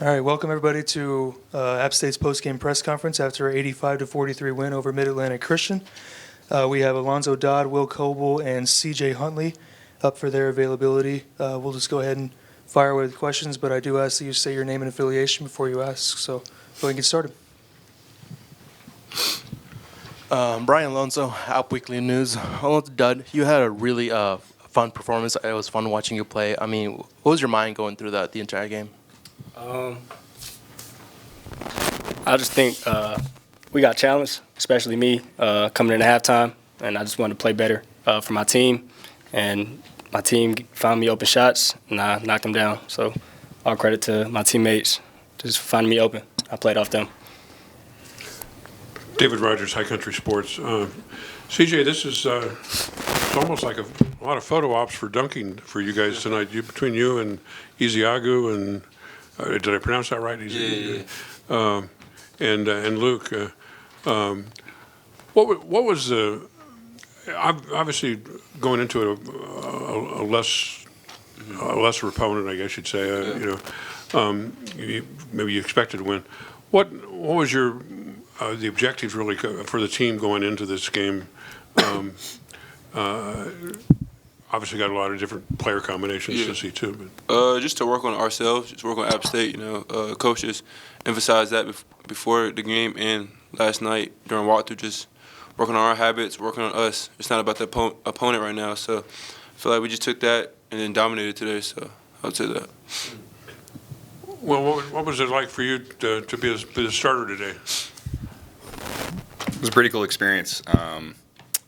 All right, welcome everybody to App State's postgame press conference after an 85-43 win over Mid-Atlantic Christian. We have Alonzo Dodd, Will Coble, and CJ Huntley up for their availability. We'll just go ahead and fire with questions, but I do ask that you say your name and affiliation before you ask. So go ahead and get started. Brian Alonzo, App Weekly News. Alonzo Dodd, you had a really fun performance. It was fun watching you play. I mean, what was your mind going through the entire game? I just think we got challenged, especially me, coming into halftime, and I just wanted to play better for my team. And my team found me open shots, and I knocked them down. So all credit to my teammates just finding me open. I played off them. David Rogers, High Country Sports. CJ, this is it's almost like a lot of photo ops for dunking for you guys tonight. Between you and Iziagu and did I pronounce that right? Yeah. And Luke. What was the obviously going into a lesser opponent, I guess you'd say. Maybe you expected to win. What was your the objectives really for the team going into this game? Obviously got a lot of different player combinations to see too. But just to work on ourselves, just work on App State. Coaches emphasized that before the game and last night during walkthrough. Just working on our habits, working on us. It's not about the opponent right now. So I feel like we just took that and then dominated today. So I would say that. Well, what was it like for you to be the starter today? It was a pretty cool experience.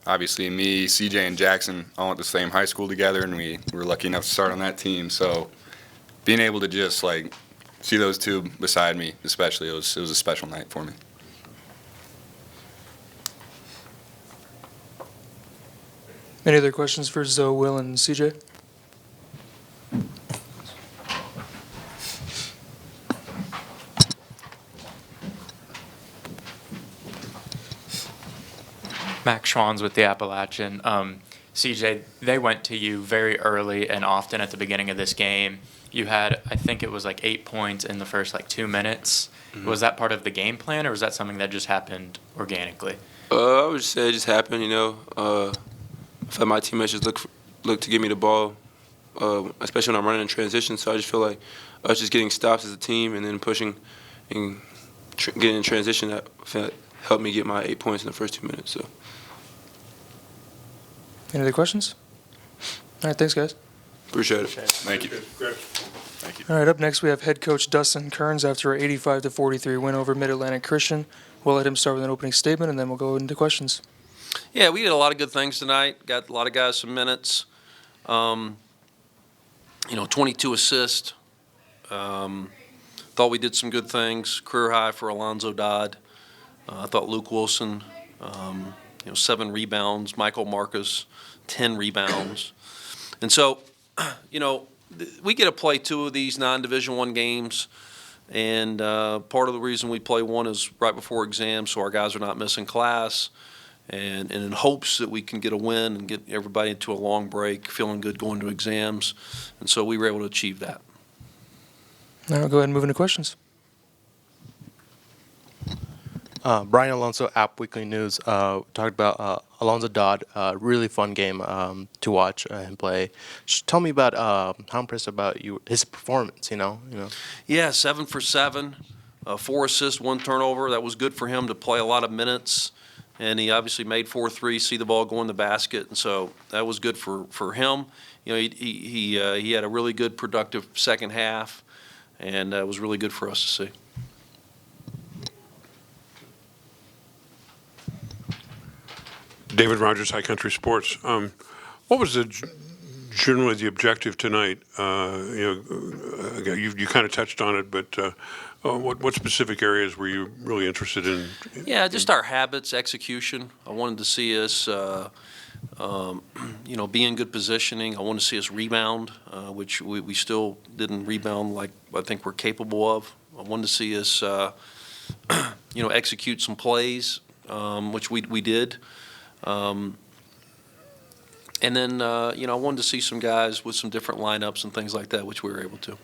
Obviously, me, CJ, and Jackson all went to the same high school together, and we were lucky enough to start on that team. So being able to just see those two beside me, especially, it was a special night for me. Any other questions for Zoe, Will, and CJ? Max Schwans with the Appalachian. CJ, they went to you very early and often at the beginning of this game. You had, I think it was 8 points in the first 2 minutes. Mm-hmm. Was that part of the game plan, or was that something that just happened organically? I would say it just happened. I felt my teammates just look to give me the ball, especially when I'm running in transition. So I just feel like us just getting stops as a team and then pushing and getting in transition that helped me get my 8 points in the first 2 minutes. So. Any other questions? All right, thanks, guys. Appreciate it. Thank you. Thank you. All right, up next we have head coach Dustin Kerns after an 85-43 win over Mid-Atlantic Christian. We'll let him start with an opening statement, and then we'll go into questions. Yeah, we did a lot of good things tonight. Got a lot of guys some minutes. 22 assists. Thought we did some good things. Career high for Alonzo Dodd. I thought Luke Wilson, 7 rebounds. Michael Marcus, 10 rebounds. And so, we get to play 2 of these non-Division I games. And part of the reason we play one is right before exams, so our guys are not missing class. And in hopes that we can get a win and get everybody into a long break, feeling good going to exams. And so we were able to achieve that. All right, we'll go ahead and move into questions. Brian Alonzo, App Weekly News, talked about Alonzo Dodd. Really fun game to watch him play. Just tell me about how impressed about his performance. Yeah, 7 for 7, 4 assists, 1 turnover. That was good for him to play a lot of minutes, and he obviously made 4 threes, see the ball go in the basket, and so that was good for him. He had a really good, productive second half, and it was really good for us to see. David Rogers, High Country Sports. What was generally the objective tonight? You kind of touched on it, but what specific areas were you really interested in? Yeah, just our habits, execution. I wanted to see us, be in good positioning. I wanted to see us rebound, which we still didn't rebound like I think we're capable of. I wanted to see us, execute some plays, which we did. And then, I wanted to see some guys with some different lineups and things like that, which we were able to.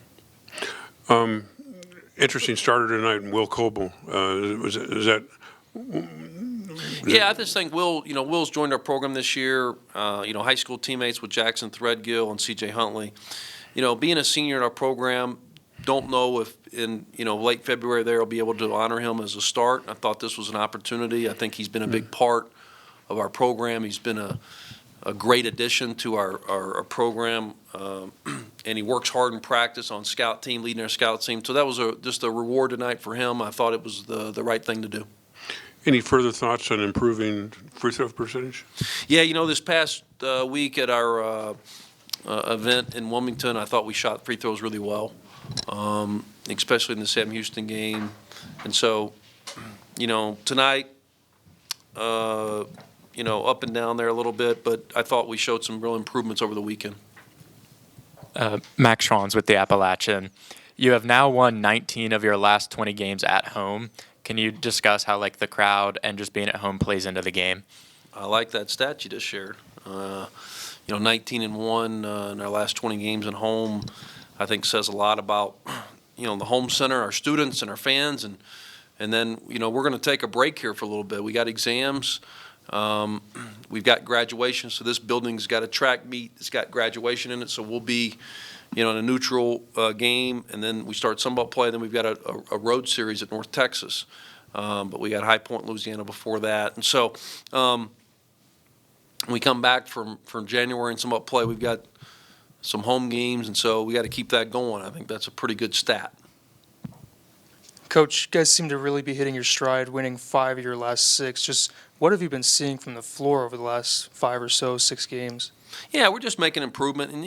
interesting starter tonight in Will Coble. Is that? Yeah, I just think Will's joined our program this year. High school teammates with Jackson Threadgill and C.J. Huntley. Being a senior in our program, don't know if in late February they'll be able to honor him as a start. I thought this was an opportunity. I think he's been a big part of our program. He's been a great addition to our program, and he works hard in practice on scout team, leading our scout team. So that was just a reward tonight for him. I thought it was the right thing to do. Any further thoughts on improving free throw percentage? Yeah, this past week at our event in Wilmington, I thought we shot free throws really well, especially in the Sam Houston game. And so, tonight, up and down there a little bit, but I thought we showed some real improvements over the weekend. Max Schwanz with the Appalachian. You have now won 19 of your last 20 games at home. Can you discuss how the crowd and just being at home plays into the game? I like that stat you just shared. 19-1 in our last 20 games at home, I think says a lot about the Holmes Center, our students and our fans, and then we're going to take a break here for a little bit. We got exams. We've got graduation, so this building's got a track meet. It's got graduation in it, so we'll be, in a neutral game, and then we start Sunbelt play. Then we've got a road series at North Texas, but we got High Point, Louisiana before that, and so when we come back from January and Sunbelt play, we've got some home games, and so we got to keep that going. I think that's a pretty good stat. Coach, you guys seem to really be hitting your stride, winning 5 of your last 6. Just what have you been seeing from the floor over the last 5 or so, 6 games? Yeah, we're just making improvement. And,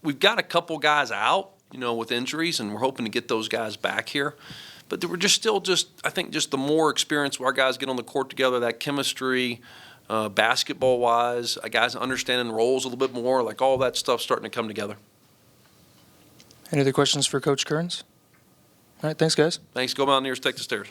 we've got a couple guys out, with injuries, and we're hoping to get those guys back here. But we're I think the more experience our guys get on the court together, that chemistry, basketball-wise, guys understanding roles a little bit more, all that stuff starting to come together. Any other questions for Coach Kerns? All right, thanks, guys. Thanks. Go Mountaineers. Take the stairs.